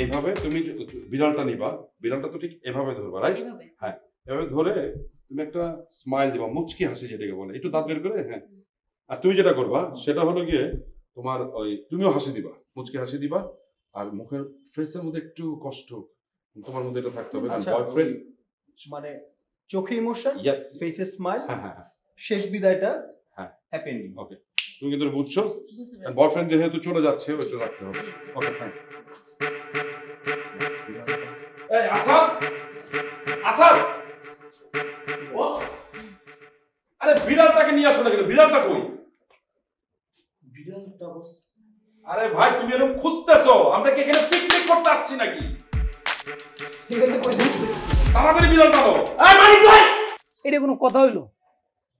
এইভাবে তুমি বিড়ালটা নিবা, বিড়ালটা তো ঠিক এভাবে ধরবা, রাইট? হ্যাঁ, এভাবে ধরে তুমি একটা স্মাইল দিবা, মুচকি হাসি যেটাকে বলে, একটু দাঁত বের করে। হ্যাঁ, আর তুমি যেটা করবা সেটা হলো গিয়ে তোমার ওই তুমিও হাসি দিবা, মুচকি হাসি দিবা, আর মুখের ফেসের মধ্যে একটু কষ্ট তোমার মধ্যে এটা থাকতে হবে। বয়ফ্রেন্ড মানে চোখে ইমোশন, ফেসে স্মাইল, হ্যাঁ, শেষ বিদায়টা হ্যাঁ হ্যাপি এন্ডিং। ওকে, তুমি কিন্তু বুঝছো, বয়ফ্রেন্ড যেহেতু চলে যাচ্ছে ওইটা রাখতে হবে। ওকে, থ্যাংক ইউ। এই আসাদ, আসাদ, বস, আরে বিড়ালটাকে নিয়ে আসো না কেন? বিড়ালটা কই? বিড়ালটা বস? আরে ভাই তুমি এরকম খুঁজতেছো, আমরা কি এখানে পিকনিক করতে আসছি নাকি? তাড়াতাড়ি বিড়ালটা দাও। এই মানিক ভাই, এটা কোনো কথা হইলো?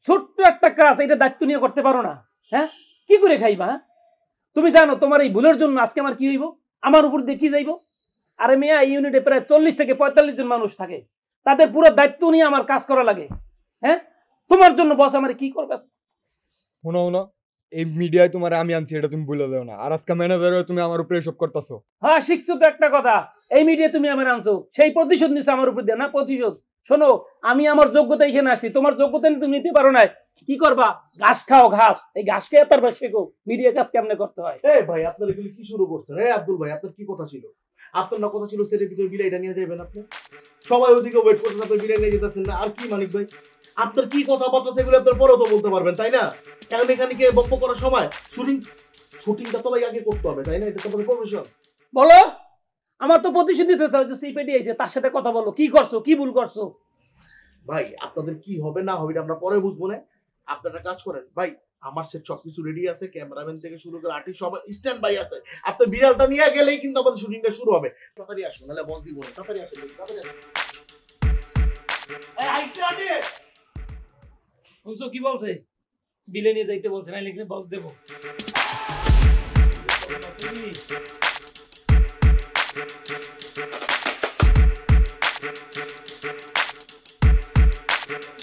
ছোট্ট একটা কাজ, এটা দায়িত্ব নিয়ে করতে পারো না? হ্যাঁ, কি করে খাইবা? তুমি জানো তোমার এই ভুলের জন্য আজকে আমার কি হইব? আমার উপর দিয়ে কি যাইব? আরে মেয়া, এই ইউনিটে প্রায় 40 থেকে 45 জন মানুষ থাকে, তাদের পুরো দায়িত্ব নিয়ে আমার কাজ করা লাগে। হ্যাঁ, তোমার জন্য বস আমার কি করবে? শোনো, এই মিডিয়ায় তোমার আমি আনছি, এটা তুমি বলে দাও না। আর আজকে ম্যানেজার তুমি আমার উপরে এসব করতেছো। হ্যাঁ, শিখছো তো একটা কথা, এই মিডিয়া তুমি আমার আনছো, সেই প্রতিশোধ নিছো আমার উপর দিয়ে। না প্রতিশোধ, শোনো, আমি আমার যোগ্যতা এখানে আসছি, তোমার যোগ্যতা তুমি নিতে পারো না। কি করবা? ঘাস খাও, ঘাস। এই ঘাস খেয়ে তারপর শেখো মিডিয়া কাজ কেমনে করতে হয়। এই ভাই, আপনার এগুলো কি শুরু করছেন? এই আব্দুল ভাই, আপনার কি কথা ছিল? আপনার না কথা ছিল সেটের ভিতরে বিলাইটা নিয়ে যাবেন আপনি? সবাই ওইদিকে ওয়েট করতেছেন, আপনি বিলাই নিয়ে যেতেছেন না। আর কি মানিক ভাই, আপনার কি কথাবার্তা সেগুলো আপনার পরেও তো বলতে পারবেন, তাই না? এখন এখানে কি বক্তব্য করার সময়? শুটিংটা সবাই আগে করতে হবে, তাই না? এটা তো আমাদের প্রফেশন। বলো, আমার তো প্রতিশোধ নিতে হবে। যে সিপিডি আইছে তার সাথে কথা বলো, কি করছো, কি ভুল করছো? ভাই আপনাদের কি হবে না হবে আমরা পরে বুঝবো না। আপনারা কাজ করেন ভাই, আমার সেট সবকিছু রেডি আছে, ক্যামেরাম্যান থেকে শুরু করে আর্টিস্ট সবাই স্ট্যান্ড বাই আছে। আপনি বিড়ালটা নিয়ে গেলেই কিন্তু আমাদের শুটিংটা শুরু হবে। তাড়াতাড়ি আসুন, নাহলে বস দিব না। তাড়াতাড়ি আসুন, তাড়াতাড়ি আসুন। এই আইসে আগে শুনছো কি বলছে? বিলে নিয়ে যাইতে বলছে, না লিখলে বস দেবো।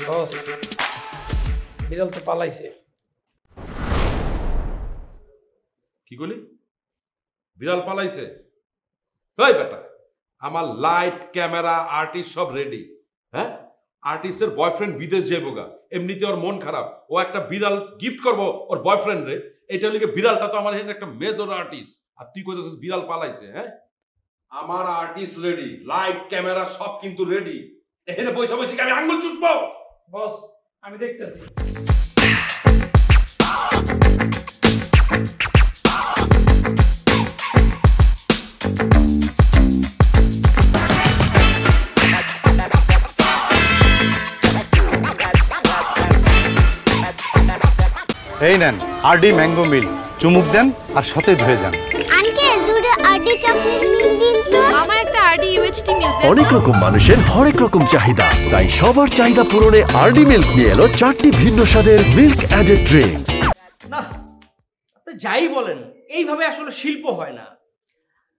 বস, বিড়াল তো পালাইছে। কি বলি? বিড়াল পালাইছে? ওই বেটা, আমার লাইট, ক্যামেরা, আর্টিস্ট সব রেডি। হ্যাঁ, আর্টিস্টের বয়ফ্রেন্ড বিদেশ যাইবো গা, এমনিতে ওর মন খারাপ, ও একটা বিড়াল গিফট করবো ওর বয়ফ্রেন্ড রে। এটা লিখে বিড়ালটা তো আমার একটা মেজর আর্টিস্ট, আর তুই কইতেছিস বিড়াল পালাইছে। হ্যাঁ, আমার আর্টিস্ট রেডি, লাইট ক্যামেরা সব কিন্তু রেডি। এখানে বসে বসে কি আমি আঙ্গুল চুটবো? বস আমি দেখতেছি। এই নেন আরডি ম্যাঙ্গো মিল, চুমুক দেন আর সতেজ হয়ে যান। আঙ্কেল দুটো আরডি চকলেট মিল দিন তো। আমার একটা আরডি ইউএইচটি মিল দেন। অনেক রকম মানুষের হরেক রকম চাহিদা, তাই সবার চাহিদা পূরণে আরডি মিল্ক নিয়ে এলো 4টি ভিন্ন স্বাদের মিল্ক অ্যাডেড ড্রিঙ্কস। না, আপনি যাই বলেন এইভাবে আসলে শিল্প হয় না।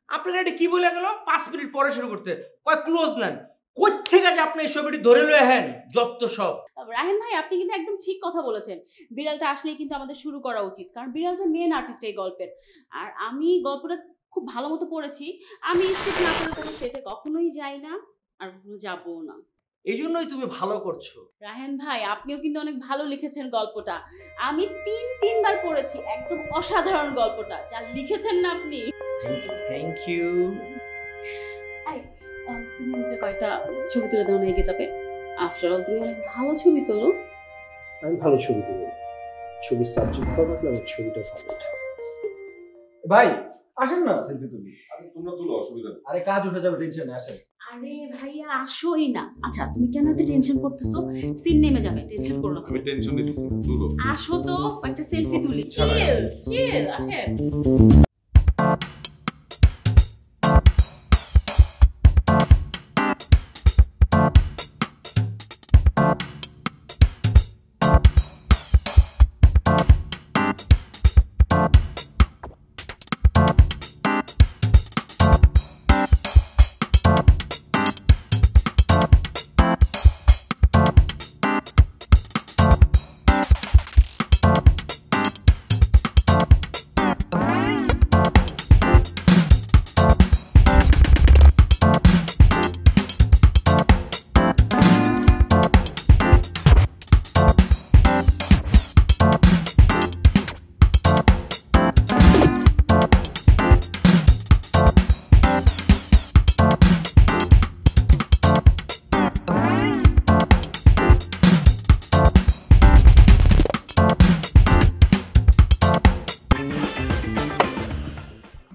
আপনার এটা কি বলে গেল 5 মিনিট পরে শুরু করতে, কয় ক্লোজ নেন। কই থেকে যে আপনি এই ছবিটি ধরে লয়ে হেন যত সব। রাহেন ভাই আপনি কিন্তু একদম ঠিক কথা বলেছেন, বিড়ালটা আসলেই কিন্তু আমাদের শুরু করা উচিত, কারণ বিড়ালটা মেন আর্টিস্ট এই গল্পের। আর আমি গল্পটা খুব ভালো মতো পড়েছি, আমি স্ক্রিপ্ট না করে কোনো সেটে কখনোই যাই না, আর কখনো যাবো না। এই জন্যই তুমি ভালো করছো। রাহেন ভাই আপনিও কিন্তু অনেক ভালো লিখেছেন গল্পটা, আমি 3-3বার পড়েছি, একদম অসাধারণ গল্পটা যা লিখেছেন না আপনি। Thank you. তুমি আমাকে কয়েকটা ছবি তুলে দাও না এই গেটআপে, আফটার অল তুমি অনেক ভালো ছবি তোলো। আমি ভালো ছবি তুলি, ছবির সাবজেক্ট ভালো লাগলে আমার ছবিটা ভালো। ভাই আসেন না সেলফি তুলি। তোমরা তুলো, অসুবিধা নেই। আরে কাজ উঠে যাবে, টেনশন নেই, আসেন। আরে ভাইয়া আসোই না। আচ্ছা তুমি কেন এত টেনশন করতেছো? সিন নেমে যাবে, টেনশন করো না। আমি টেনশন নিতেছি, তুলো। আসো তো একটা সেলফি তুলি। চিল চিল আসেন।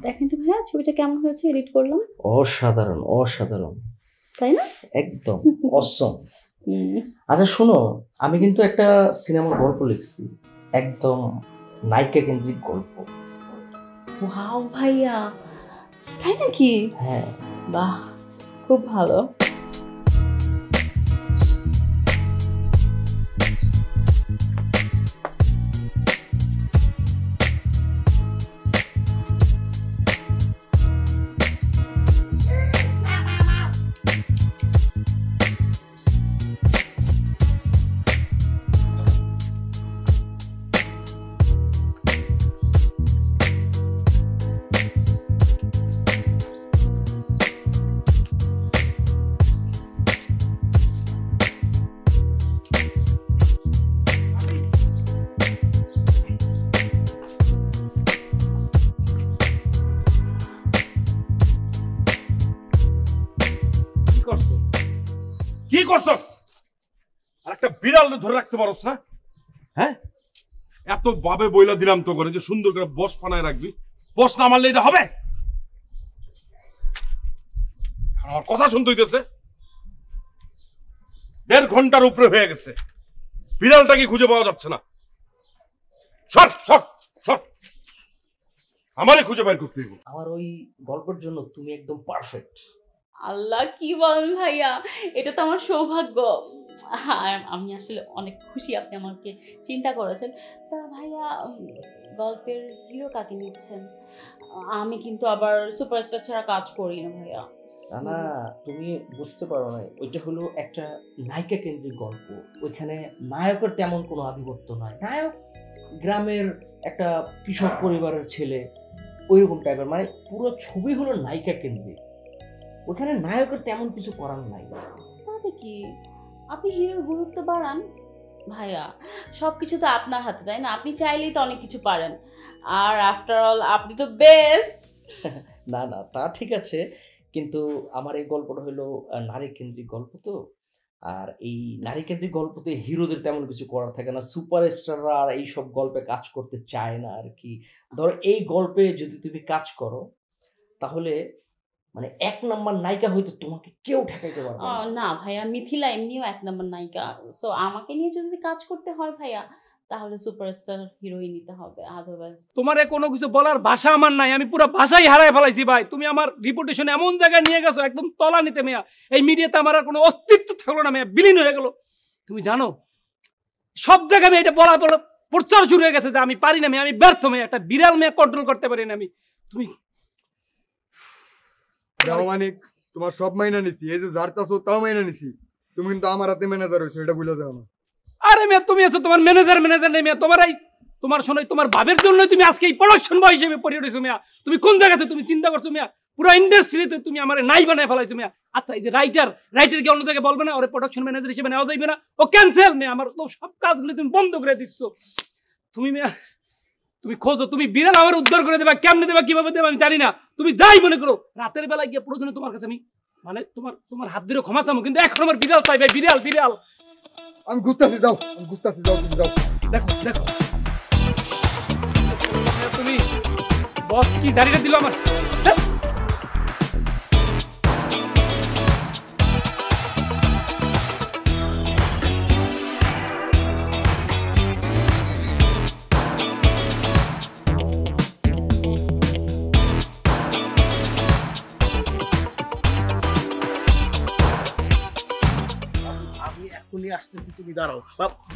দেখেন তো ভাইয়া ছবিটা কেমন হয়েছে, এডিট করলাম। অসাধারণ অসাধারণ, তাই না? একদম অসম। আচ্ছা শোনো, আমি কিন্তু একটা সিনেমার গল্প লিখছি, একদম নায়িকা কেন্দ্রিক গল্প। ওয়াও ভাইয়া, তাই নাকি? হ্যাঁ। বাহ, খুব ভালো। কি করছস? আর একটা বিড়াল ধরে রাখতে পারোস না? হ্যাঁ, এত ভাবে বইলা দিলাম তো করে যে সুন্দর করে বস বানায় রাখবি, বস না মারলে এটা হবে? আমার কথা শুনতে হইতেছে। 1.5 ঘন্টার উপরে হয়ে গেছে, বিড়ালটা কি খুঁজে পাওয়া যাচ্ছে না। সর সর সর, আমারে খুঁজে বের করতে হইব। আমার ওই গল্পের জন্য তুমি একদম পারফেক্ট। আল্লাহ, কি বলেন ভাইয়া, এটা তো আমার সৌভাগ্য। আমি আসলে অনেক খুশি আপনি আমাকে চিন্তা করেছেন। তা ভাইয়া গল্পের হিরো কাকে নিচ্ছেন? আমি কিন্তু আবার সুপারস্টার ছাড়া কাজ করি না ভাইয়া। না তুমি বুঝতে পারো না, ওইটা হলো একটা নায়িকা কেন্দ্রিক গল্প, ওইখানে নায়কের তেমন কোনো আধিপত্য নয়। নায়ক গ্রামের একটা কৃষক পরিবারের ছেলে, ওইরকম টাইপের, মানে পুরো ছবি হলো নায়িকা কেন্দ্রিক, ওইখানে নায়কের তেমন কিছু করার নাই। তাতে কি, আপনি হিরোর গুরুত্ব বাড়ান ভাইয়া। সব কিছু তো আপনার হাতে, তাই না? আপনি চাইলেই তো অনেক কিছু পারেন। আর আফটার অল আপনি তো বেস্ট। না না তা ঠিক আছে, কিন্তু আমার এই গল্পটা হলো নারী কেন্দ্রিক গল্প তো। আর এই নারী কেন্দ্রিক গল্পতে হিরোদের তেমন কিছু করার থাকে না, সুপারস্টাররা আর এইসব গল্পে কাজ করতে চায় না আর কি। ধরো এই গল্পে যদি তুমি কাজ করো তাহলে মানে 1 নাম্বার নায়িকা হয়তো তোমাকে কেউ ঠেকাইতে পারবে না। না ভাইয়া, মিথিলা এমনিও 1 নাম্বার নায়িকা। সো আমাকে নিয়ে যদি কাজ করতে হয় ভাইয়া, তাহলে সুপারস্টার হিরোই নিতে হবে, আদারওয়াইজ। তোমারে কোনো কিছু বলার ভাষা আমার নাই, আমি পুরো ভাষাই হারায় ফেলাইছি ভাই। তুমি আমার রিপুটেশন এমন জায়গায় নিয়ে গেছো একদম তলা নিতে মেয়া। এই মিডিয়াতে আমার আর কোনো অস্তিত্ব থাকলো না মেয়া, বিলীন হয়ে গেল। তুমি জানো সব জায়গায় আমি এটা বলা প্রচার শুরু হয়ে গেছে যে আমি পারি না মেয়া, আমি ব্যর্থ মেয়া, একটা বিড়াল মেয়া কন্ট্রোল করতে পারি না আমি। তুমি মানিক তোমার সব মাইনা নিছি, এই যে যারতাছো তাও মাইনা নিছি, তুমি কিন্তু আমার হাতে ম্যানেজার হইছো, এটা ভুলে যাও না। আরে মেয়া তুমি আছো, তোমার ম্যানেজার নেই মেয়া, তোমার শোনাই তোমার ভাবের জন্যই তুমি আজকে এই প্রোডাকশন বয় হিসেবে পরিণত মেয়া। তুমি কোন জায়গাতে তুমি চিন্তা করছো মেয়া? পুরো ইন্ডাস্ট্রিতে তুমি আমার নাই বানায় ফেলাইছো মেয়া। আচ্ছা এই যে রাইটার কি অন্য জায়গায় বলবে না ওরে প্রোডাকশন ম্যানেজার হিসেবে নেওয়া যাইবে না? ও ক্যান্সেল মেয়া, আমার তো সব কাজগুলো তুমি বন্ধ করে দিচ্ছ। তুমি মেয়া তুমি খোঁজো, তুমি বিড়াল আমার উদ্ধার করে দেবা, কেমনে দেবা কিভাবে দেবা আমি জানি না। তুমি যাই মনে করো, রাতের বেলায় গিয়ে প্রয়োজনে তোমার কাছে আমি মানে তোমার হাত ধরে ক্ষমা চাবো, কিন্তু এখন আমার বিড়াল চাই ভাই, বিড়াল। আমি ঘুরতেছি, যাও তুমি যাও। দেখো তুমি বস কি জারিটা দিল আমার। আসতেছি, তুমি দাঁড়াও।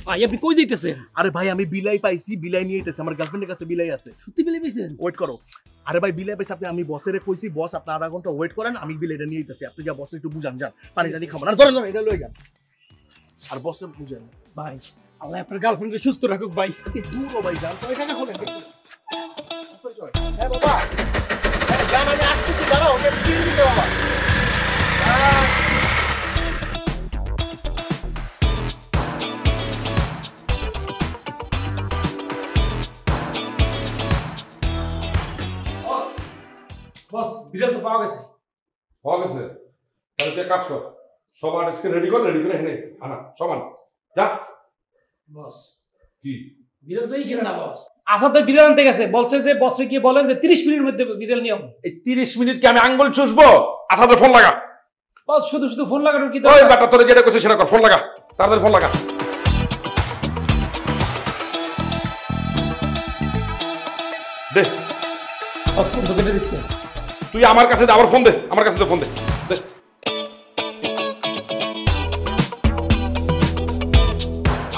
ভাই আপনি কই যাইতেছেন? আরে ভাই আমি বিলাই পাইছি, বিলাই নিয়ে আইতেছি, আমার গার্লফ্রেন্ডের কাছে বিলাই আছে। সত্যি বিলাই পাইছেন? ওয়েট করো। আরে ভাই বিলাই পাইছি, আপনি আমি বসেরে কইছি, বস আপনি আধা ঘন্টা ওয়েট করেন, আমি বিলাইটা নিয়ে আইতেছি। আপনি যা বসে একটু বুঝান, যান পানি টানি খাবেন, আর ধরেন এটা লয়ে যান, আর বসে বুঝেন। ভাই আল্লাহ আপনার গার্লফ্রেন্ডকে সুস্থ রাখুক ভাই। দূর ও ভাই, যান তো এখানে খোলেন। হ্যাঁ বাবা, যান আমি আসতেছি, দাঁড়াও ওকে সিল দিতে বাবা। বস বিড়াল তো পাওয়া গেছে। তাহলে তুই কাজ কর, সব আর্টিস্টকে রেডি করে এনে আনা সমান যা। বস কি বিড়াল তো এই খেলে না বস। আসাদ তো বিড়াল আনতে গেছে, বলছে যে বসরে গিয়ে বলেন যে 30 মিনিটের মধ্যে বিড়াল নিয়ে আসবো। এই 30 মিনিট কি আমি আঙ্গুল চুষবো? আসাদের ফোন লাগা। বস শুধু ফোন লাগানোর কি ওই দরকার? বেটা তোরে যেটা কইছে সেটা কর, ফোন লাগা, তাড়াতাড়ি ফোন লাগা। দে বস ফোন তো কেটে দিচ্ছে। তুই আমার কাছে দে, আবার ফোন দে, আমার কাছে ফোন দে।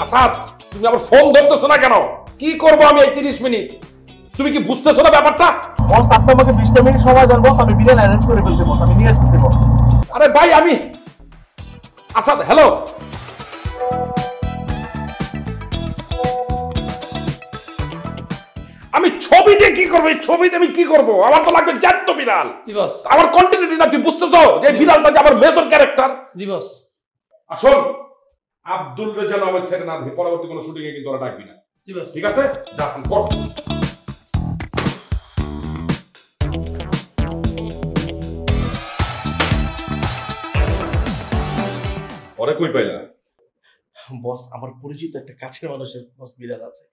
আসাদ তুমি আবার ফোন ধরতেছো না কেন? কি করবো আমি এই 30 মিনিট? তুমি কি বুঝতেছো না ব্যাপারটা? বস আপনি আমাকে 20টা মিনিট সময় দেন বস, আমি বিল অ্যারেঞ্জ করে ফেলছি বস, আমি নিয়ে আসতেছি বস। আরে ভাই আমি আসাদ, হ্যালো আমি ছবিতে কি করবো? এই ছবিতে আমি কি করবো? আমার তো লাগবে জ্যান্ত বিড়াল। জি বস। আমার কন্টিনিউটি না, তুই বুঝতেছো যে বিড়ালটা যে আমার মেজর ক্যারেক্টার। জি বস। আসল আব্দুল রেজাল আমার ছেড়ে না দিয়ে পরবর্তী কোনো শুটিং এ কিন্তু ওরা ডাকবি না। জি বস। ঠিক আছে, যা কর। ওরে কই পাইলা? বস আমার পরিচিত একটা কাছের মানুষের বস বিড়াল আছে,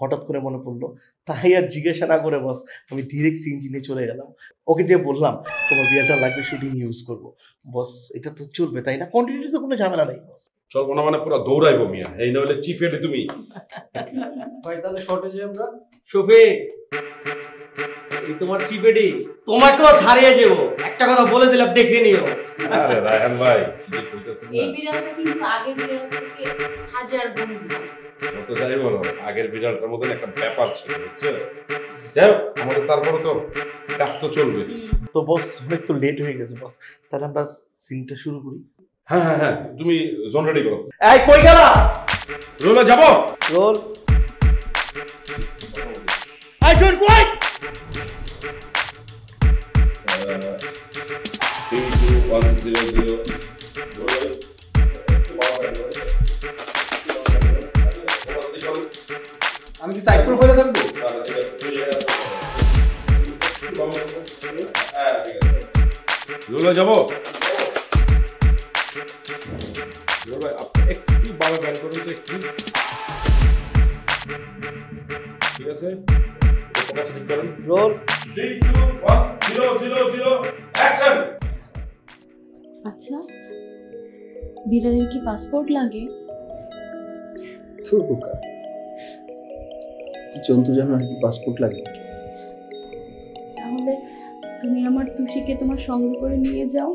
হঠাৎ করে মনে পড়লো, তাই আর জিজ্ঞাসা না করে বস আমি ডিরেক্ট সিএনজি নিয়ে চলে গেলাম। ওকে যে বললাম তোমার বিড়ালটা লাগবে শুটিং ইউজ করবো। বস এটা তো চলবে তাই না? কন্টিনিউটি তো কোনো ঝামেলা নেই বস। চলবো না মানে পুরো দৌড়াইবো মিয়া, এই না হলে চিফ এডি তুমি। ভাই তাহলে শর্টে যাই আমরা। শফিক এই তোমার চিপেডি, তোমাকেও ছাড়িয়ে যাবো, একটা কথা বলে দিলাম দেখে নিও। আরে রায়হান ভাই কি কইতাছেন না? এই বিড়ালটা কিন্তু আগের বিড়াল থেকে 1000 গুণ ভালো। কত যাই বলো, আগের বিড়ালটার মধ্যে একটা ব্যাপার ছিল বুঝছো? যাই হোক, আমাদের তারপরে তো কাজ তো চলবে। তো বস অনেক তো লেট হয়ে গেছে বস, তাহলে আমরা সিনটা শুরু করি। হ্যাঁ তুমি জোন রেডি করো। এই কই গেলা? রোলে যাবো। রোল। I don't white. 3 2 1 0 0 আমি কি সাইড প্রোফাইলে থাকবো? হ্যাঁ ঠিক আছে রুলে যাবো ভাই আপনি একটু বাবা ব্যান করুন তো একটু ঠিক আছে ফোকাস ঠিক করেন রোল 3 2 1 0 0 0 অ্যাকশন আচ্ছা বিড়ালের কি পাসপোর্ট লাগে? তোর বোকা জন্তু জানোয়ার কি পাসপোর্ট লাগে? তাহলে তুমি আমার তুষিকে তোমার সঙ্গে করে নিয়ে যাও,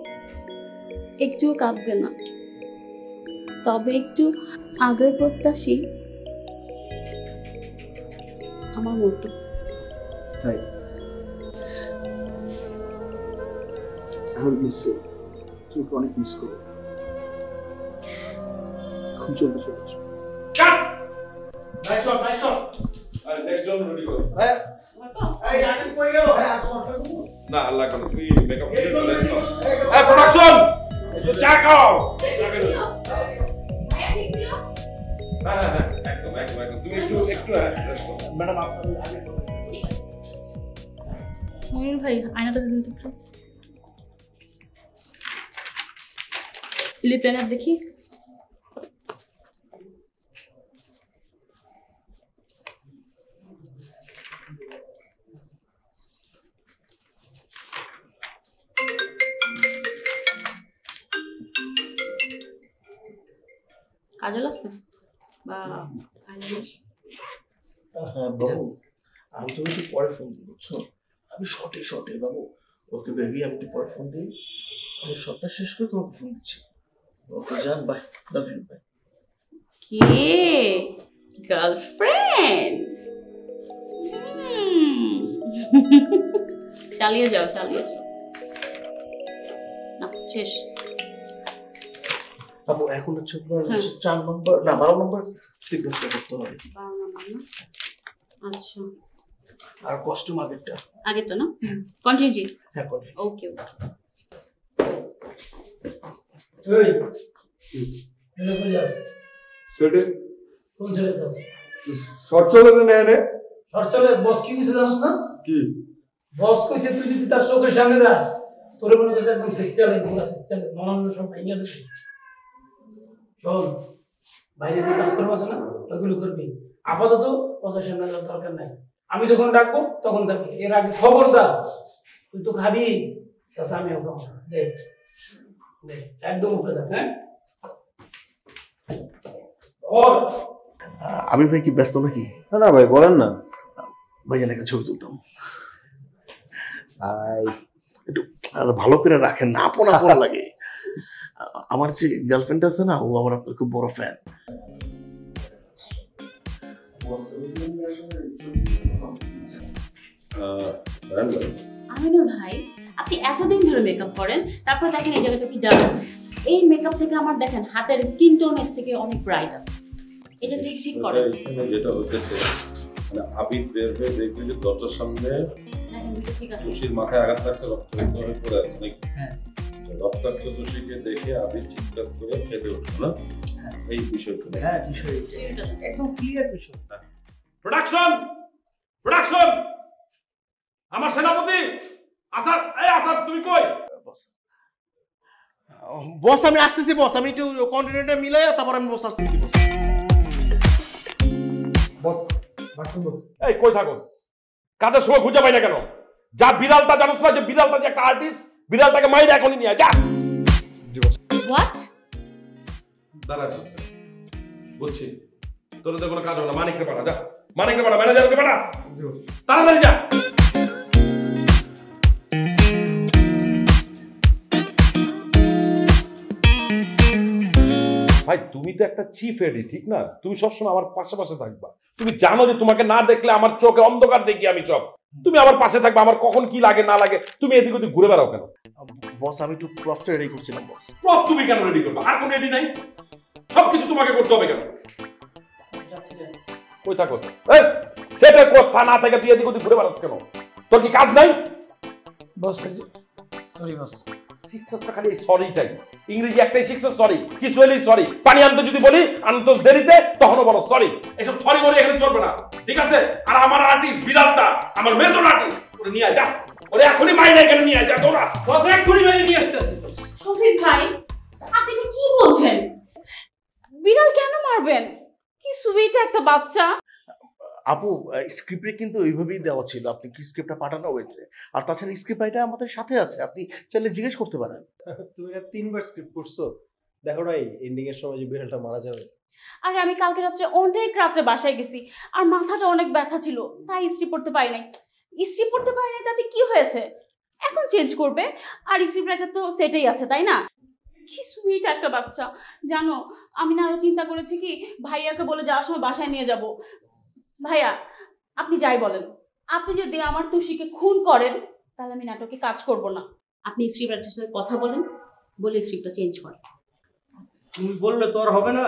একটুও কাঁদবে না, তবে একটু আদর প্রত্যাশী আমার মতো। তাই আমি মিস তোকে অনেক মিস করি, খুব জলদি চলে আসবো। কাট নাইস শট আর নেক্সট জন রেডি করো হ্যাঁ এই আর্টিস্ট কই গেল? হ্যাঁ না আল্লাহ করে তুই মেকআপ করে চলে এসো এই প্রোডাকশন চাকাও হ্যাঁ একদম তুমি একটু ম্যাডাম আপনার আগে ময়ূর ভাই আয়নাটা দিন তো একটু, লিপ লাইনার দেখি। কাজল আছে বা হ্যাঁ বাবু আমি তো একটু পরে ফোন দিই বুঝছো, আমি শর্টে বাবু। ওকে বেবি আমি একটু পরে ফোন দিই, আমি শর্টটা শেষ করে তোমাকে ফোন দিচ্ছি। ওকে জান বাই, লাভ ইউ বাই। কে গার্লফ্রেন্ড? চালিয়ে যাও না শেষ। আপু এখন হচ্ছে আপনার 4 নম্বর না 12 নম্বর সিকোয়েন্সটা করতে হবে। 12 নম্বর না, আচ্ছা। আর কস্টিউম আগেরটা না কন্টিনিউ। হ্যাঁ করে ওকে এই এলো কই যাস? সেটে কোন ছেলে যাস? শর্ট চলে দেন এনে শর্ট চলে বস কি কিছু জানোস না? কি বস কইছে তুই যদি তার চোখের সামনে যাস তোরে মনে করছে একদম সেক্সুয়াল পুরো সেক্সুয়াল নরম সব ভাঙিয়ে দেবে। শোন বাইরে যে কাজকর্ম আছে না ওইগুলো করবি, আপাতত বসের সামনে যাওয়ার দরকার নাই। আমি যখন ডাকবো তখন যাবি, এর আগে খবরদার তুই তো খাবি চাষা আমি ওখানে দেখ একদম উপরে থাক। হ্যাঁ আমি ভাই কি ব্যস্ত নাকি? না ভাই বলেন না। ভাইজান একটা ছবি তুলতাম। একটু ভালো করে রাখেন না, আপন লাগে। আমার যে গার্লফ্রেন্ড আছে না, ও আমার আপনার খুব বড় ফ্যান। আমিনুর ভাই আপনি এতদিন ধরে মেকআপ করেন, তারপর দেখেন এই জায়গাটা কি ডার্ক। এই মেকআপ থেকে আমার দেখেন হাতের স্কিন টোনের থেকে অনেক ব্রাইট আছে, এই জায়গাটা ঠিক করেন। এখানে যেটা হচ্ছে মানে আবির বের হয়ে দেখবে যে দরজার সামনে ঠিক আছে, তুষির মাথায় আঘাত লাগছে, রক্তাক্ত হয়ে পড়ে আছে নাকি? হ্যাঁ রক্তাক্ত তুষিকে দেখে আবির চিৎকার করে কেঁদে উঠলো না? এই বিষয়টা হ্যাঁ বিষয়টা একদম ক্লিয়ার বিষয়। প্রোডাকশন আমার সেনাপতি আসাদ, এই আসাদ তুমি কই? বস আমি আসতেছি বস, আমি একটু কন্টিনেন্টটা মিলাই তারপর আমি বস আসতেছি বস। এই কই থাকোস? কাজের সময় খুঁজে পাই না কেন? যা বিড়ালটা জানোস না যে বিড়ালটা যে একটা আর্টিস্ট, বিড়ালটাকে মাইরে এখনই নিয়ে যা। হোয়াট? দাঁড়াচ্ছিস বুঝছি, তোর তো কোনো কাজ হবে না। মানিককে পাঠা, যা মানিককে পাঠা, ম্যানেজারকে পাঠা, তাড়াতাড়ি যা। ভাই তুমি তো একটা চিফ এডি, ঠিক না? তুমি সবসময় আমার পাশে থাকবা। তুমি জানো যে তোমাকে না দেখলে আমার চোখে অন্ধকার দেখি আমি সব। তুমি আমার পাশে থাকবে, আমার কখন কি লাগে না লাগে তুমি এদিক ওদিক ঘুরে বেড়াও কেন? বস আমি একটু প্রপটা রেডি করছিলাম বস। প্রপ তুমি কেন রেডি করবে? আর কোনো রেডি নাই? সবকিছু তোমাকে করতে হবে কেন? কই থাকো? এই সেটা কথা না থেকে তুই এদিক ওদিক ঘুরে বেড়াচ্ছ কেন? তোর কি কাজ নাই? Boss sorry boss. শিক্ষকটা খালি সরিটাই, ইংরেজি একটাই শিক্ষক সরি, কিছু হলেই সরি। পানি আনতে যদি বলি আনতো দেরিতে তখনও বলো সরি। এসব সরি বলি এখানে চলবে না, ঠিক আছে? আর আমার আর্টিস্ট বিড়ালটা আমার মেজর আর্টিস্ট, ওরে নিয়ে যা। ওরে এখনই মাইনে এখানে নিয়ে যা তোরা। বস এক্ষুনি বাইরে নিয়ে আসতেছে। শফিক ভাই আপনি এটা কি বলছেন? বিড়াল কেন মারবেন? কি সুইট একটা বাচ্চা। আপু স্ক্রিপ্টে কিন্তু ওইভাবেই দেওয়া ছিল, আপনি কি স্ক্রিপ্টটা পাঠানো হয়েছে, আর তাছাড়া স্ক্রিপ্ট রাইটার আমাদের সাথে আছে, আপনি চাইলে জিজ্ঞেস করতে পারেন। তুমি 3বার স্ক্রিপ্ট করছো, দেখো নাই এন্ডিং এর সময় যে বিড়ালটা মারা যাবে। আরে আমি কালকে রাত্রে অনেক রাত্রে বাসায় গেছি আর মাথাটা অনেক ব্যথা ছিল, তাই ইস্ত্রি পড়তে পারি নাই। ইস্ত্রি পড়তে পারি নাই তাতে কি হয়েছে? এখন চেঞ্জ করবে, আর স্ক্রিপ্ট রাইটার তো সেটাই আছে, তাই না? কি সুইট একটা বাচ্চা। জানো আমি না আরো চিন্তা করেছি কি ভাইয়াকে বলে যাওয়ার সময় বাসায় নিয়ে যাব। ভাইয়া আপনি যাই বলেন, আপনি যদি আমার তুষিকে খুন করেন তাহলে আমি নাটকে কাজ করব না। আপনি স্ক্রিপ্ট রাইটারের সাথে কথা বলেন, বলে স্ক্রিপ্টটা চেঞ্জ করেন। তুমি বললে তো আর হবে না,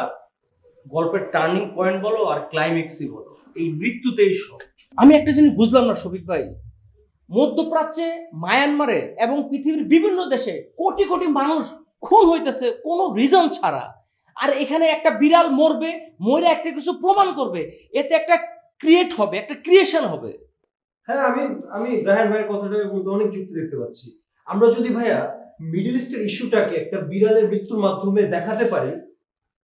গল্পের টার্নিং পয়েন্ট বলো আর ক্লাইম্যাক্সই বলো, এই মৃত্যুতেই সব। আমি একটা জিনিস বুঝলাম না শফিক ভাই, মধ্যপ্রাচ্যে, মায়ানমারে এবং পৃথিবীর বিভিন্ন দেশে কোটি কোটি মানুষ খুন হইতেছে কোনো রিজন ছাড়া, আর এখানে একটা বিড়াল মরবে, মরে একটা কিছু প্রমাণ করবে, এতে একটা ক্রিয়েট হবে, একটা ক্রিয়েশন হবে। হ্যাঁ, আমি রায়হান ভাইয়ের কথাটার মধ্যে অনেক যুক্তি দেখতে পাচ্ছি। আমরা যদি ভাইয়া মিডল ইস্টের ইস্যুটাকে একটা বিড়ালের মৃত্যুর মাধ্যমে দেখাতে পারি,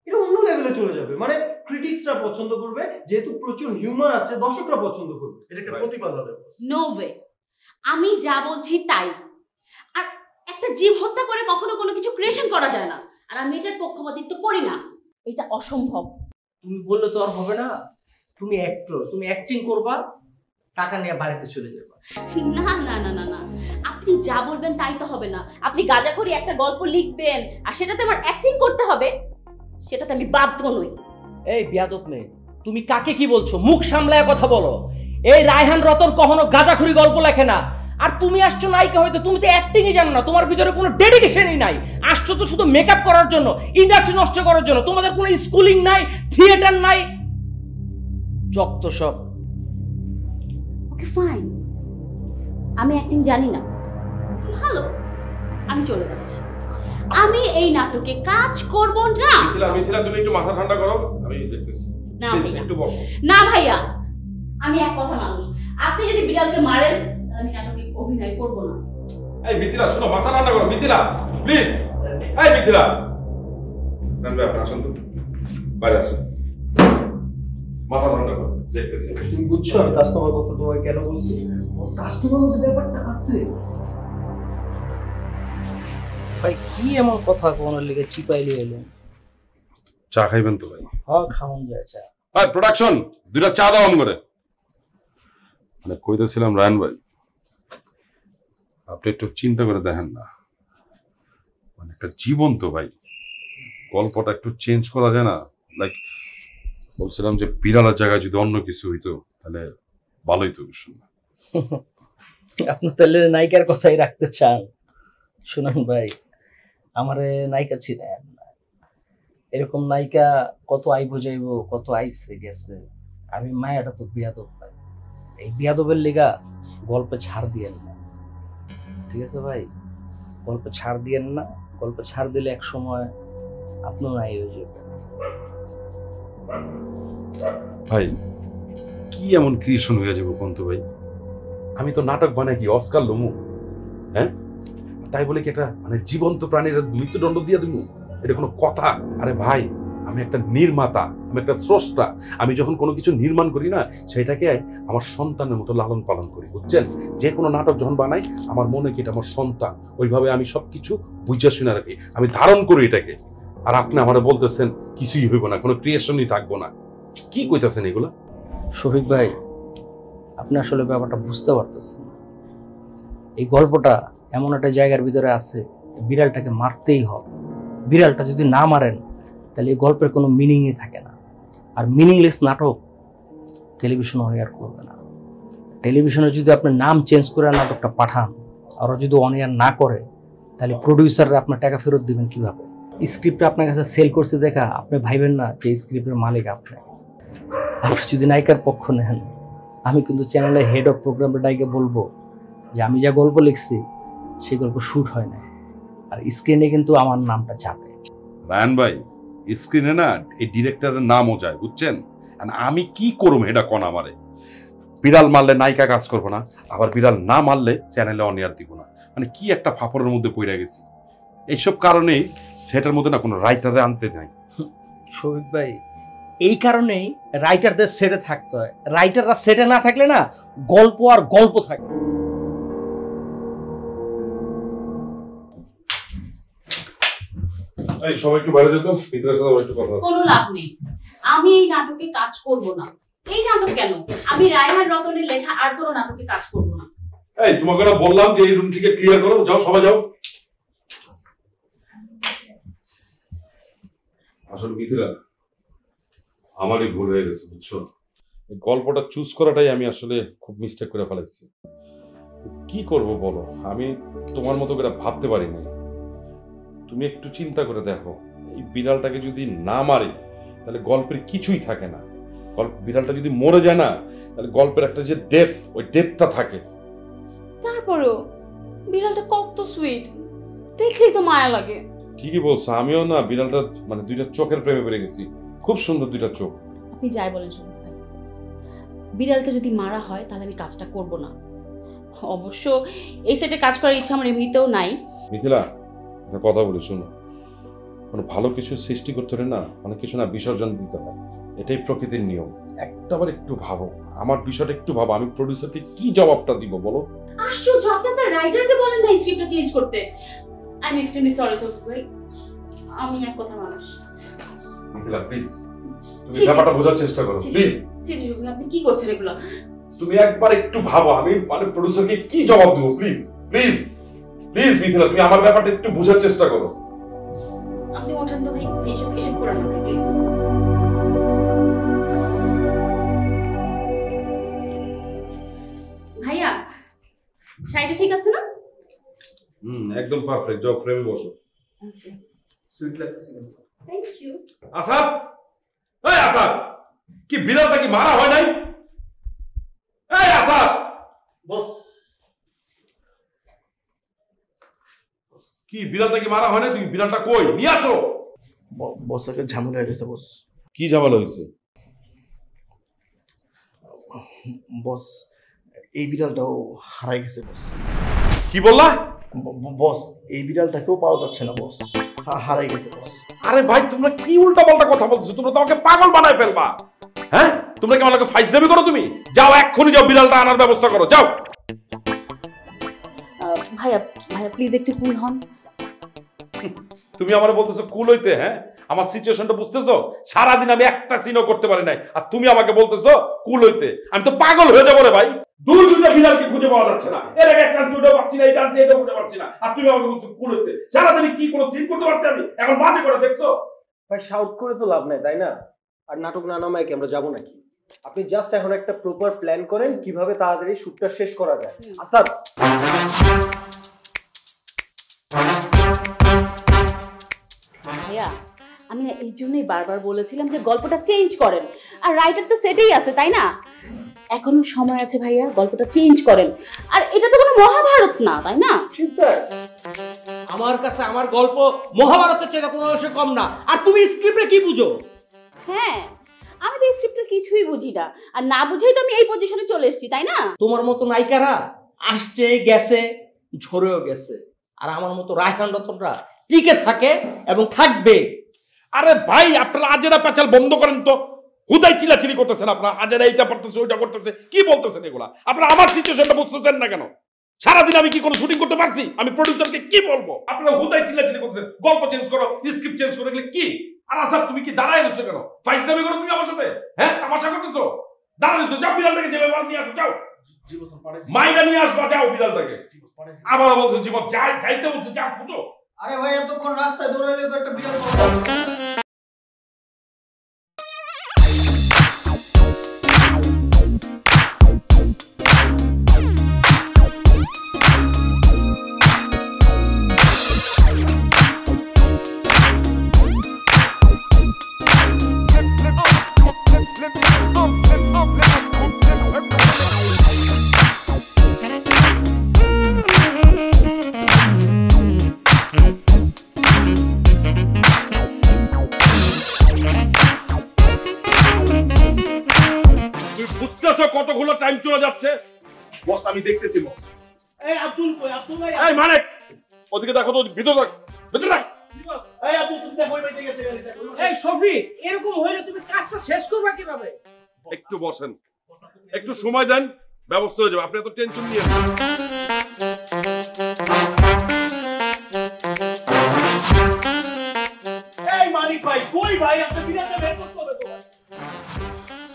এটা অন্য লেভেলে চলে যাবে। মানে ক্রিটিক্সরা পছন্দ করবে, যেহেতু প্রচুর হিউমার আছে, দর্শকরা পছন্দ করবে, এটা একটা প্রতিবাদ হবে। নো ওয়ে, আমি যা বলছি তাই। আর একটা জীব হত্যা করে কখনো কোনো কিছু ক্রিয়েশন করা যায় না, আর আমি এটার পক্ষপাতিত্ব করি না, এটা অসম্ভব। তুমি বললে তো আর হবে না, তুমি অ্যাক্টর, তুমি অ্যাক্টিং করবা, টাকা নিয়ে বাড়িতে চলে যাবে। না না না না না, আপনি যা বলবেন তাই তো হবে না। আপনি গাঁজাখড়ি একটা গল্প লিখবেন আর সেটাতে আমার অ্যাক্টিং করতে হবে, সেটাতে আমি বাধ্য নই। এই বিয়াদব মেয়ে, তুমি কাকে কি বলছো? মুখ সামলায় কথা বলো। এই রায়হান রতন কখনো গাঁজাখড়ি গল্প লেখে না, আর তুমি আসছো নায়িকা হয়তো, তুমি তো অ্যাক্টিংই জানো না, তোমার ভিতরে কোনো ডেডিকেশনই নাই। আসছো তো শুধু মেকআপ করার জন্য, ইন্ডাস্ট্রি নষ্ট করার জন্য। তোমাদের কোনো স্কুলিং নাই, থিয়েটার নাই, যত সব। ওকে ফাইন, আমি অ্যাক্টিং জানি না, ভালো, আমি চলে যাচ্ছি। আমি এই নাটকে কাজ করব না। মিথিলা তুমি একটু মাথা ঠান্ডা করো, আমি দেখতেছি। না ভাইয়া, একটু বসো। না ভাইয়া, আমি এক কথা মানুষ, আপনি যদি বিড়ালকে মারেন তাহলে আমি নাটকে অভিনয় করব না। এই মিথিলা শোনো, মাথা ঠান্ডা করো মিথিলা, প্লিজ। এই মিথিলা, রানবে আপনি আসুন তো, বাইরে আসুন, মাথা ঠান্ডা করো, দেখতেছি। তুমি বুঝছো আমি কাস্টমার কথা তোমাকে কেন বলছি? কাস্টমার মধ্যে ব্যাপারটা আছে ভাই। কি এমন কথা কোনের লিগে চিপাইলি এলেন? চা খাইবেন তো ভাই? হ্যাঁ, খাওন যায় চা। ভাই প্রোডাকশন, দুইটা চা দাও করে। মানে কইতেছিলাম রায়ন ভাই, আপনি একটু চিন্তা করে দেখেন না, মানে একটা জীবন তো ভাই, গল্পটা একটু চেঞ্জ করা যায় না? লাইক বলছিলাম যে বিড়ালের জায়গায় যদি অন্য কিছু হইতো তাহলে ভালোই তো। আপনি তাহলে নায়িকার কথাই রাখতে চান? শুনুন ভাই, আমারে নায়িকা ছিলেন, এরকম নায়িকা কত আইব যাইব, কত আইছে গেছে। আমি মায়াটা তো বিয়াদব ভাই, এই বিয়াদবের লিগা গল্পে ছাড় দিয়েন না, ঠিক আছে ভাই? গল্পে ছাড় দিয়েন না, গল্পে ছাড় দিলে এক সময় আপনিও নাই হয়ে যাবে। ভাই কি এমন ক্রিয়েশন হয়ে যাবো কোন তো ভাই? আমি তো নাটক বানাই কি অস্কার লমু? হ্যাঁ, তাই বলে কি একটা মানে জীবন্ত প্রাণীর মৃত্যুদণ্ড দিয়ে দিব? এটা কোনো কথা? আরে ভাই, আমি একটা নির্মাতা, আমি একটা স্রষ্টা। আমি যখন কোনো কিছু নির্মাণ করি না, সেটাকে আমার সন্তানের মতো লালন পালন করি, বুঝছেন? যে কোনো নাটক যখন বানাই, আমার মনে কি এটা আমার সন্তান, ওইভাবে আমি সবকিছু বুঝা শুনে রাখি, আমি ধারণ করি এটাকে। আর আপনি আমারে বলতেছেন কিছুই হইব না, কোনো ক্রিয়েশনই থাকবো না। কি কইতাছেন এগুলা? শফিক ভাই, আপনি আসলে ব্যাপারটা বুঝতে পারতেছেন। এই গল্পটা এমন একটা জায়গার ভিতরে আছে, বিড়ালটাকে মারতেই হবে। বিড়ালটা যদি না মারেন তাহলে এই গল্পের কোনো মিনিংই থাকে না। আর মিনিংলেস নাটক টেলিভিশন অন-এয়ার করবে না। টেলিভিশনে যদি আপনি নাম চেঞ্জ করে নাটকটা পাঠান, আর যদি অন-এয়ার না করে, তাহলে প্রডিউসাররা আপনার টাকা ফেরত দিবেন কিভাবে? স্ক্রিপ্ট আপনার কাছে সেল করছে দেখা আপনি ভাইবেন না যে স্ক্রিপ্টের মালিক আপনি। আপনি যদি নায়িকার পক্ষ নেন, আমি কিন্তু চ্যানেলে হেড অফ প্রোগ্রাম নায়িকা বলবো যে আমি যা গল্প লিখছি সেই গল্প শুট হয় না, আর স্ক্রিনে কিন্তু আমার নামটা চাপে। রায়ন ভাই, স্ক্রিনে না এই ডিরেক্টরের নামও যায়, বুঝছেন? আমি কি করব এটা কোন আমারে? বিড়াল মারলে নায়িকা কাজ করবো না, আবার বিড়াল না মারলে চ্যানেলে অন এয়ার দিব না। মানে কি একটা ফাপড়ের মধ্যে পড়ে গেছি। এইসব কারণেই সেটার মধ্যে না কোনো রাইটারে আনতে নাই। শহীদ ভাই, এই কারণেই রাইটারদের সেটে থাকতে হয়। রাইটাররা সেটে না থাকলে না গল্প আর গল্প থাকে। এই সবাই একটু বাইরে যেত, ভিতরে সাথে একটু কথা আছে। কোনো লাভ নেই, আমি এই নাটকে কাজ করব না। এই নাটক কেন, আমি রায়হান রতনের লেখা আর কোনো নাটকে কাজ করব না। এই তোমাকে না বললাম যে এই রুম থেকে ক্লিয়ার করো, যাও সবাই যাও। আসলে মিথিলা, আমারই ভুল হয়ে গেছে বুঝছো। এই গল্পটা চুজ করাটাই আমি আসলে খুব মিস্টেক করে ফেলেছি। কি করব বলো, আমি তোমার মতো করে ভাবতে পারি না। তুমি একটু চিন্তা করে দেখো, এই বিড়ালটাকে যদি না মারি তাহলে গল্পের কিছুই থাকে না। বিড়ালটা যদি মরে যায় না তাহলে গল্পের একটা যে ডেপথ, ওই ডেপথটা থাকে। তারপরেও বিড়ালটা কত সুইট, দেখলেই তো মায়া লাগে। ঠিকই বলছো, আমিও না বিড়ালটা মানে দুইটা চোখের প্রেমে পড়ে গেছি। খুব সুন্দর দুইটা চোখ। আপনি যাই বলেন শোনো ভাই, বিড়ালকে যদি মারা হয় তাহলে আমি কাজটা করব না। অবশ্য এই সেটে কাজ করার ইচ্ছা আমার এমনিতেও নাই। মিথিলা, একটা কথা বলি শোনো, কোনো ভালো কিছু সৃষ্টি করতে হলে না অনেক কিছু না বিসর্জন দিতে হয়। এটাই প্রকৃতির নিয়ম। একটাবার একটু ভাবো, আমার বিষয়টা একটু ভাবো, আমি প্রডিউসারকে কি জবাবটা দিব বলো। আশ্চর্য, আপনি আপনার রাইটারকে বলেন না স্ক্রিপ্টটা চেঞ্জ করতে। I am extremely sorry Shafiq ভাই, আমি এক কথা মানুষ। মিথিলা প্লিজ, তুমি ব্যাপারটা বোঝার চেষ্টা করো প্লিজ। জি জি, আপনি কি করছেন এগুলো? তুমি একবার একটু ভাবো, আমি মানে প্রডিউসারকে কি জবাব দেব। প্লিজ প্লিজ প্লিজ মিথিলা, তুমি আমার ব্যাপারটা একটু বোঝার চেষ্টা করো। আপনি ওঠেন তো ভাই, এসব করেন না প্লিজ। ভাইয়া, শাড়িটা ঠিক আছে না? একদম পারফেক্ট। যাও ফ্রেমে বসো। ওকে, সুইট লাগতেছে। Thank you. আসাদ, এই আসাদ, কি বিড়ালটা কি মারা হয় নাই? এই আসাদ, বস কি বিড়ালটা কি মারা হয় নাই? তুমি বিড়ালটা কই নিয়ে আসো। বস একটা ঝামেলা হয়ে গেছে বস। কি ঝামেলা হয়েছে? বস এই বিড়ালটাও হারাই গেছে বস। কি বললা? বস এই বিড়ালটাকেও পাওয়া যাচ্ছে না বস, হারাই গেছে বস। আরে ভাই, তোমরা কি উল্টাপাল্টা কথা বলছো? তোমরা তো আমাকে পাগল বানায় ফেলবা। হ্যাঁ, তোমরা কি আমাকে ফাইজলামি করো? তুমি যাও, এক্ষুনি যাও, বিড়ালটা আনার ব্যবস্থা করো, যাও। ভাইয়া ভাইয়া প্লিজ একটু কুল হন। তুমি আমার বলতেছো কুল হইতে? হ্যাঁ, আমার সিচুয়েশনটা বুঝতেছো? সারাদিন আমি একটা সিনও করতে পারি নাই, আর তুমি আমাকে বলতেছো কুল হইতে? আমি তো পাগল হয়ে যাবো রে ভাই। দুইটা বিড়ালকে খুঁজে পাওয়া যাচ্ছে না, এর আগে একটা ছুটে পাচ্ছি না, এটা আছে এটা খুঁজে পাচ্ছি না, আর তুমি আমাকে বলছো কুল হইতে। সারাদিন কি কোনো সিন করতে পারছি আমি? এখন বাজে করে দেখছো ভাই, শাউট করে তো লাভ নাই, তাই না? আর নাটক না নামায় কি আমরা যাবো নাকি? আপনি জাস্ট এখন একটা প্রপার প্ল্যান করেন কিভাবে তাড়াতাড়ি শুটটা শেষ করা যায়। আসাদ, ভাইয়া আমি না এই জন্যই বারবার বলেছিলাম যে গল্পটা চেঞ্জ করেন। আর রাইটার তো সেটাই আছে, তাই না? এখনো সময় আছে ভাইয়া, গল্পটা চেঞ্জ করেন। আর এটা তো কোনো মহাভারত না, তাই না? আমার কাছে আমার গল্প মহাভারতের চেয়ে কোনো অংশে কম না। আর তুমি স্ক্রিপ্টে কি বুঝো? হ্যাঁ, আমি তো স্ক্রিপ্টের কিছুই বুঝি না, আর না বুঝেই তো আমি এই পজিশনে চলে এসেছি, তাই না? তোমার মতো নায়িকারা আসছে গেছে, ঝরেও গেছে, আর আমার মতো রায়হান রতনরা টিকে থাকে এবং থাকবে। আরে ভাই, আপনারা আজেরা পেঁচাল বন্ধ করেন তো। হুদাই চিলাচিলি করতেছেন আপনারা, আজেরা এইটা করতেছে ওইটা করতেছে, কি বলতেছেন এগুলা? আপনারা আমার সিচুয়েশনটা বুঝতেছেন না কেন? সারাদিন আমি কি কোনো শুটিং করতে পারছি? আমি প্রডিউসারকে কি বলবো? আপনারা হুদাই চিলাচিলি করতেছেন, গল্প চেঞ্জ করো, স্ক্রিপ্ট চেঞ্জ করো, এগুলো কি? আর আসাদ, তুমি কি দাঁড়ায় রয়েছো কেন? ফাইজলামি করো তুমি আমার সাথে? হ্যাঁ, তামাশা করতেছো? দাঁড়ায় রয়েছো, যাও বিড়ালটাকে যেভাবে নিয়ে আসো, যাও মাইনা নিয়ে আসবা, যাও বিড়ালটাকে। আবার বলছো জীবন যাই খাইতে বলছো, যাও বুঝো। আরে ভাই, এতক্ষণ রাস্তায় দৌড়াইলে তো একটা বিড়াল টাইম চলে যাচ্ছে। বস আমি দেখতেছি বস। এই আব্দুল কই? আব্দুল ভাই। এই মানিক ওদিকে দেখো তো, ভিতরে দেখ, ভিতরে দেখ। এই আব্দুল তুমি দেখো ওই বাইতে গেছে গাড়ি। এই শফিক, এরকম হইলে তুমি কাজটা শেষ করবা কিভাবে? একটু বসেন, একটু সময় দেন, ব্যবস্থা হয়ে যাবে। আপনি এত টেনশন নিয়ে এই মানিক ভাই কই ভাই? আপনি বিরাটটা বের করতে হবে তো।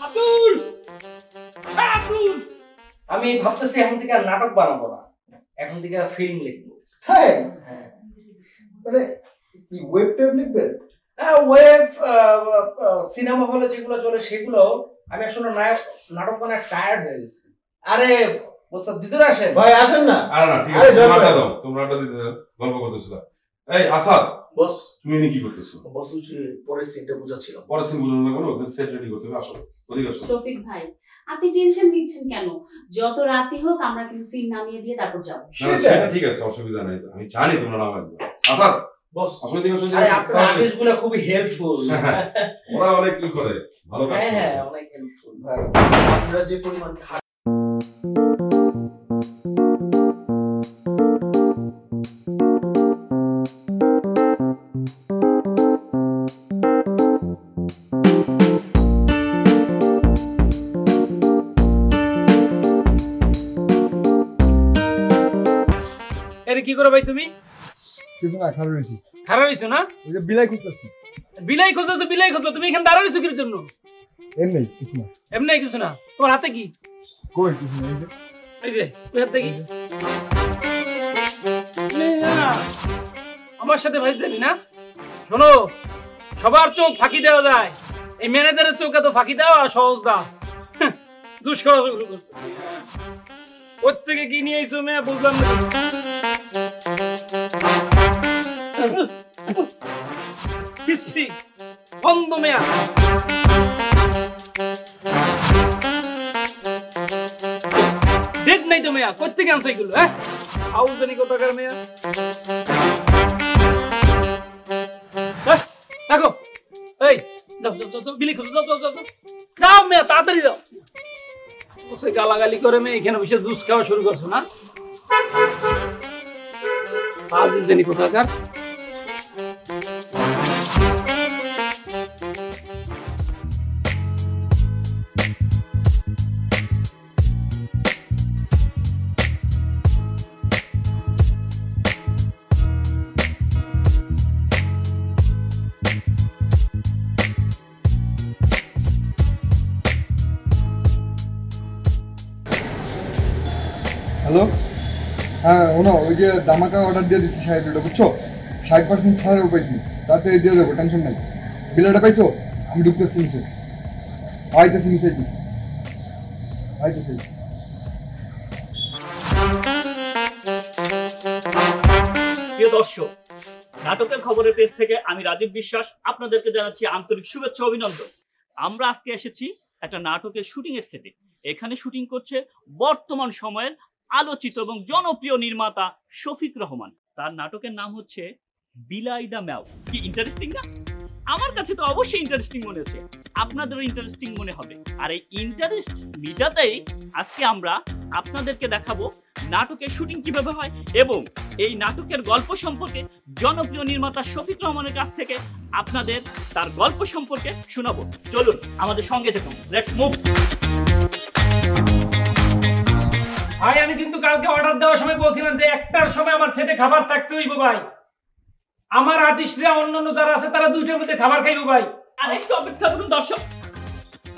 আব্দুল, আব্দুল, আমি ভাবতেছি এখন থেকে আর নাটক বানাবো না, এখন থেকে ফিল্ম লিখবো। হ্যাঁ মানে কি ওয়েব টেপ লিখবেন? ওয়েব সিনেমা হলে যেগুলো চলে সেগুলো। আমি আসলে নাটক বানায় টায়ার্ড হয়ে গেছি। আরে ওস্তাদ ভিতরে আসেন। ভাই আসেন না। আরে না, ঠিক আছে, তোমরা দাও, তোমরা দিতে গল্প করতেছিলা। এই আসাদ বস তুমি নি কি করতেছো? বস হচ্ছে পরের সিনটা বুঝাচ্ছিল। পরের সিন বুঝানো না কোনো, ওখানে সেট রেডি করতে হবে। আসো ওদিকে আসো। শফিক ভাই আপনি টেনশন নিচ্ছেন কেন? যত রাতই হোক আমরা কিন্তু সিন নামিয়ে দিয়ে তারপর যাব। সেটা ঠিক আছে, অসুবিধা নাই, আমি জানি তোমরা নামাজ দাও। আসাদ বস আসলে দিকে আসো। আরে আপনার আদেশগুলো খুবই হেল্পফুল। ওরা অনেক কি করে, ভালো কাজ করে। হ্যাঁ অনেক হেল্পফুল ভাই। আমরা যে পরিমাণ এর কি করো ভাই তুমি? কিছু না, খারাপ হয়েছি। খারাপ হইছো না? ওই যে বিলাই খুঁজতেছি। বিলাই খুঁজছো, বিলাই খুঁজছো, তুমি এখানে দাঁড়ায় রইছো কির জন্য? এমনি কিছু না। এমনি কিছু না। তোমার হাতে কি? কই কিছু না। এই যে তুই হাতে কি? আমার সাথে ভাই দেবি না? শোনো, সবার চোখ ফাঁকি দেওয়া যায়, এই ম্যানেজারের চোখে তো ফাঁকি দেওয়া সহজ না। দুষ্কর ওর থেকে কি নিয়ে আইছো মেয়ে বুঝলাম না। পিচ্ছি বন্ধ মেয়া। ডেট নাই তো মেয়া, কোথা থেকে আনছো এগুলো? হ্যাঁ আউজানি কোথাকার মেয়া। দেখো এই যাও যাও যাও বিলি খুঁজো, যাও যাও যাও যাও মেয়া, তাড়াতাড়ি যাও। ওসে গালাগালি করে মেয়ে এখানে বসে জুস খাওয়া শুরু করছো না? আজ জানি কোথাকার। হ্যালো, হ্যাঁ ওনো ওই যে দামাকা অর্ডার দিয়ে দিচ্ছি 60 বুঝছো? 60% ছাড়ও পাইছি, তাতে দিয়ে দেবো, টেনশন নাই। বিলটা পাইছো? আমি ঢুকতেছি নিচে, আইতেছি নিচে, আইতেছি। প্রিয় দর্শক, নাটকের খবরের পেজ থেকে আমি রাজীব বিশ্বাস আপনাদেরকে জানাচ্ছি আন্তরিক শুভেচ্ছা অভিনন্দন। আমরা আজকে এসেছি একটা নাটকের শুটিং এর সেটে। এখানে শুটিং করছে বর্তমান সময়ের আলোচিত এবং জনপ্রিয় নির্মাতা শফিক রহমান। তার নাটকের নাম হচ্ছে বিলাই দা ম্যাও। কি ইন্টারেস্টিং না? আমার কাছে তো অবশ্যই ইন্টারেস্টিং মনে হচ্ছে, আপনাদেরও ইন্টারেস্টিং মনে হবে। আর এই ইন্টারেস্ট মিটাতেই আজকে আমরা আপনাদেরকে দেখাবো নাটকের শুটিং কিভাবে হয় এবং এই নাটকের গল্প সম্পর্কে জনপ্রিয় নির্মাতা শফিক রহমানের কাছ থেকে আপনাদের তার গল্প সম্পর্কে শোনাবো। চলুন আমাদের সঙ্গে দেখুন, লেটস মুভ। ভাই আমি কিন্তু কালকে অর্ডার দেওয়ার সময় বলছিলাম যে 1টার সময় আমার সেটে খাবার থাকতে হইব ভাই। আমার আর্টিস্টরা অন্যান্য যারা আছে তারা 2টার মধ্যে খাবার খাইব ভাই। আর একটু অপেক্ষা করুন দর্শক।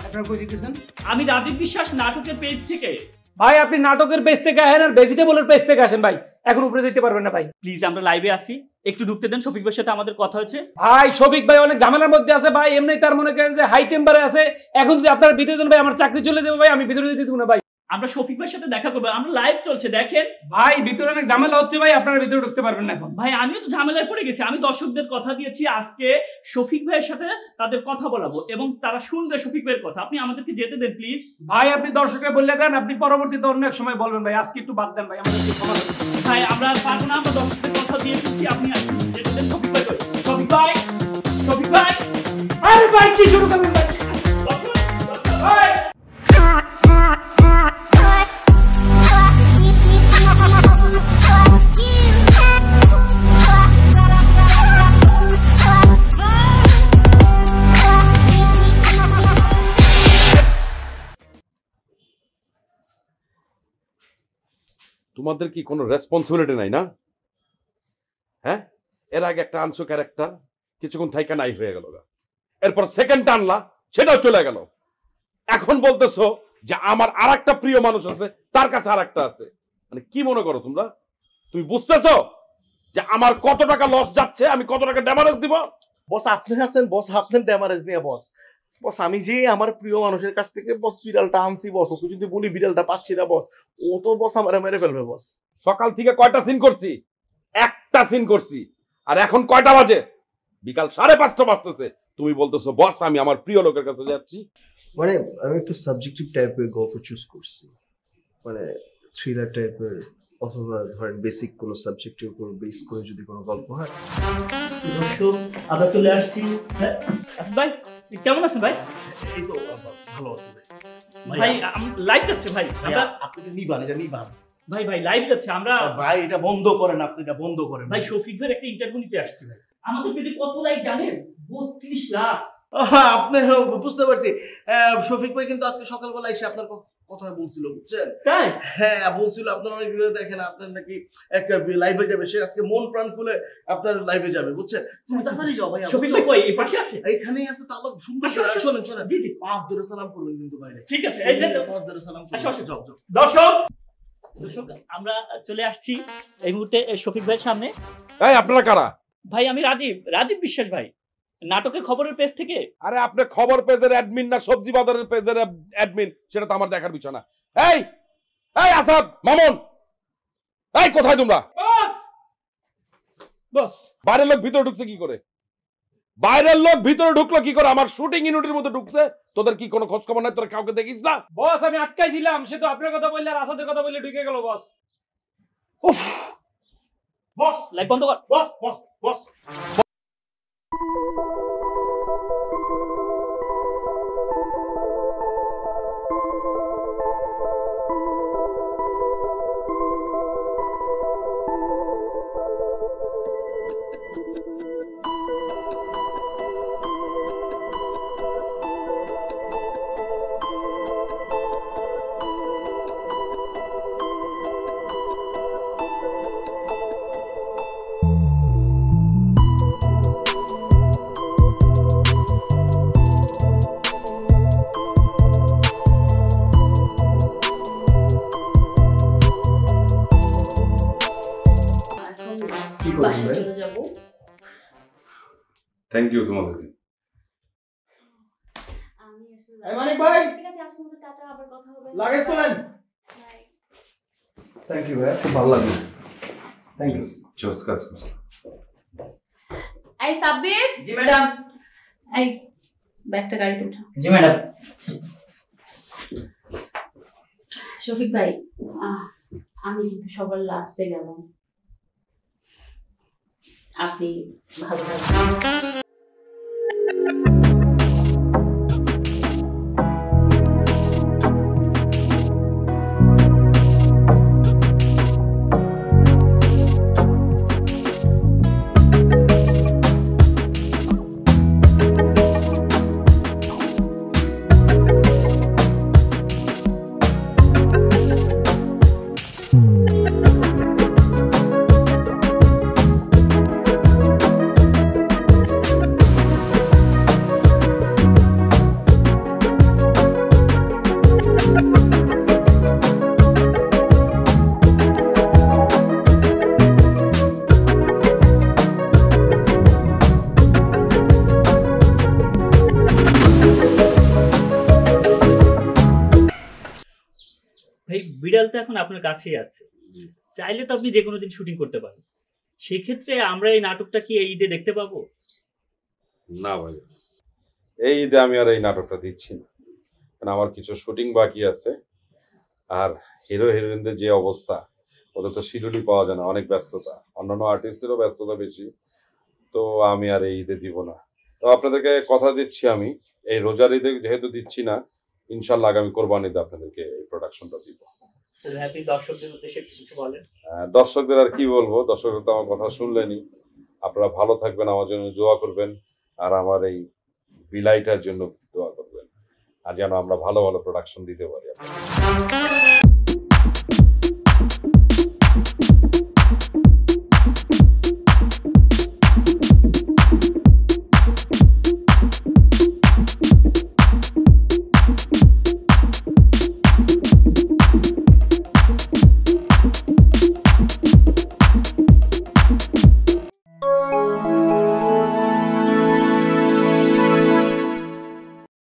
আপনারা কই জিতেছেন? আমি রাজীব বিশ্বাস নাটকের পেজ থেকে। ভাই আপনি নাটকের পেজ থেকে আসেন আর ভেজিটেবলের পেজ থেকে আসেন ভাই, এখন উপরে যেতে পারবেন না ভাই। প্লিজ আমরা লাইভে আসি, একটু ঢুকতে দেন। শফিক ভাইয়ের সাথে আমাদের কথা হয়েছে। ভাই শফিক ভাই অনেক ঝামেলার মধ্যে আছে ভাই, এমনি তার মনে করেন যে হাই টেম্পারে আছে। এখন যদি আপনার ভিতরে যান ভাই আমার চাকরি চলে যাবে ভাই, আমি ভিতরে যেতে দেব না ভাই। আমরা শফিক ভাইয়ের সাথে দেখা করবো, আমরা লাইভ চলছে দেখেন। ভাই ভিতরে অনেক ঝামেলা হচ্ছে ভাই, আপনারা ভিতরে ঢুকতে পারবেন না এখন। ভাই আমিও তো ঝামেলায় পড়ে গেছি। আমি দর্শকদের কথা দিয়েছি আজকে শফিক ভাইয়ের সাথে তাদের কথা বলাবো এবং তারা শুনবে শফিক ভাইয়ের কথা। আপনি আমাদেরকে যেতে দেন প্লিজ। ভাই আপনি দর্শকরা বললে দেন, আপনি পরবর্তীতে অন্য এক সময় বলবেন ভাই, আজকে একটু বাদ দেন ভাই, আমাদেরকে ক্ষমা করুন। ভাই আমরা পারবো না, আমরা দর্শকদের কথা দিয়ে এসেছি, আপনি যেতে দেন শফিক ভাই। শফিক ভাই, শফিক ভাই, আরে ভাই কি শুরু করলেন ভাই? ভাই তোমাদের কি কোনো রেসপন্সিবিলিটি নাই না? হ্যাঁ, এর আগে একটা আনছো ক্যারেক্টার, কিছুক্ষণ থাইকা নাই হয়ে গেল, এরপর সেকেন্ডটা আনলা, সেটাও চলে গেল। এখন বলতেছো যে আমার আর একটা প্রিয় মানুষ আছে, তার কাছে আর একটা আছে। মানে কি মনে করো তোমরা? তুমি বুঝতেছো যে আমার কত টাকা লস যাচ্ছে, আমি কত টাকা ড্যামারেজ দিব? বস আপনি আছেন, বস আপনার ড্যামারেজ নিয়ে বস। বস আমি যে আমার প্রিয় মানুষের কাছ থেকে বস বিড়ালটা আনছি বস, ওকে যদি বলি বিড়ালটা পাচ্ছি না বস, ও তো বস আমারে মেরে ফেলবে বস। সকাল থেকে কয়টা সিন করছি? একটা সিন করছি। আর এখন কয়টা বাজে? বিকাল 5:30 বাজতেছে। তুমি বলতেছো বস আমি আমার প্রিয় লোকের কাছে যাচ্ছি। মানে আমি একটু সাবজেক্টিভ টাইপের গল্প চুজ করছি, মানে থ্রিলার টাইপের, অথবা ধরেন বেসিক কোনো সাবজেক্টের উপর বেস করে যদি কোনো গল্প হয়। দর্শক আমরা চলে আসছি। আসিফ ভাই কেমন আছেন ভাই? এই তো ভালো আছে ভাই। ভাই লাইভ যাচ্ছে ভাই, আমরা আপনি নিবান, এটা নিবান ভাই। ভাই লাইভ যাচ্ছে, আমরা ভাই এটা বন্ধ করেন, আপনি এটা বন্ধ করেন ভাই। শফিক ভাইয়ের একটা ইন্টারভিউ নিতে আসছি ভাই। আমাদের পেটে কত লাইক জানেন? 32 লাখ। আপনি বুঝতে পারছি। শফিক ভাই কিন্তু আজকে সকালবেলা এসে আপনার কথা বলছিল, বুঝছেন? তাই? হ্যাঁ বলছিল আপনার অনেক ভিডিও দেখেন, আপনার নাকি একটা লাইভে যাবে, সে আজকে মন প্রাণ খুলে আপনার লাইভে যাবে, বুঝছেন? তুমি তাড়াতাড়ি যাও ভাই। শফিক ভাই কই? এই পাশে আছে? এইখানেই আছে। তাহলে সুন্দর করে শোনেন শোনেন, দিদি পাঁচ ধরে সালাম করবেন কিন্তু বাইরে। ঠিক আছে, এই দেন পাঁচ ধরে সালাম করবেন। যাও যাও। দর্শক আমরা চলে আসছি এই মুহূর্তে শফিক ভাইয়ের সামনে। এই আপনারা কারা? ভাই আমি রাজীব বিশ্বাস ভাই, নাটকের খবরের পেজ থেকে। আরে আপনি খবর পেজের অ্যাডমিন না সবজি বাজারের পেজের অ্যাডমিন, সেটা তো আমার দেখার বিষয় না। এই আসাদ, মামুন, এই কোথায় তোমরা? বস বাইরের লোক ভিতরে ঢুকছে কি করে? বাইরের লোক ভিতরে ঢুকলো কি করে? আমার শুটিং ইউনিটের মধ্যে ঢুকছে। তোদের কি কোনো খোঁজ খবর নাই? তোরা কাউকে দেখিস না? বস আমি আটকাইছিলাম, সে তো আপনার কথা বললে আর আসাদের কথা বললে ঢুকে গেল বস। উফ বস লাইভ বন্ধ কর। বস বস বস থ্যাংক ইউ তোমাদেরকে। মানিক ভাই লাগেজ তোলেন। থ্যাংক ইউ ভাই, খুব ভালো লাগলো। Thank you. জোস কাজ করছে। এই সাব্বির। জি ম্যাডাম। এই ব্যাগটা গাড়িতে উঠা। জি ম্যাডাম। শফিক ভাই আমি কিন্তু সবার লাস্টে গেলাম, আপনি ভালো থাকবেন। ভাই বিড়াল তো এখন আপনার কাছেই আছে, চাইলে তো আপনি যে কোনো দিন শুটিং করতে পারেন। সেক্ষেত্রে আমরা এই নাটকটা কি এই ঈদে দেখতে পাবো? না ভাই, এই ঈদে আমি আর এই নাটকটা দিচ্ছি না, কারণ আমার কিছু শুটিং বাকি আছে। আর হিরো হিরোইনদের যে অবস্থা, ওদের তো শিডিউলই পাওয়া যায় না, অনেক ব্যস্ততা, অন্যান্য আর্টিস্টেরও ব্যস্ততা বেশি। তো আমি আর এই ঈদে দিব না। তো আপনাদেরকে কথা দিচ্ছি, আমি এই রোজার ঈদে যেহেতু দিচ্ছি না, ইনশাল্লাহ আগামী কোরবানিতে আপনাদেরকে এই প্রোডাকশনটা দিব। দর্শকদের উদ্দেশ্যে কিছু বলেন। দর্শকদের আর কি বলবো, দর্শকরা তো আমার কথা শুনলেনি। আপনারা ভালো থাকবেন, আমার জন্য দোয়া করবেন, আর আমার এই বিলাইটার জন্য দোয়া করবেন, আর যেন আমরা ভালো ভালো প্রোডাকশন দিতে পারি।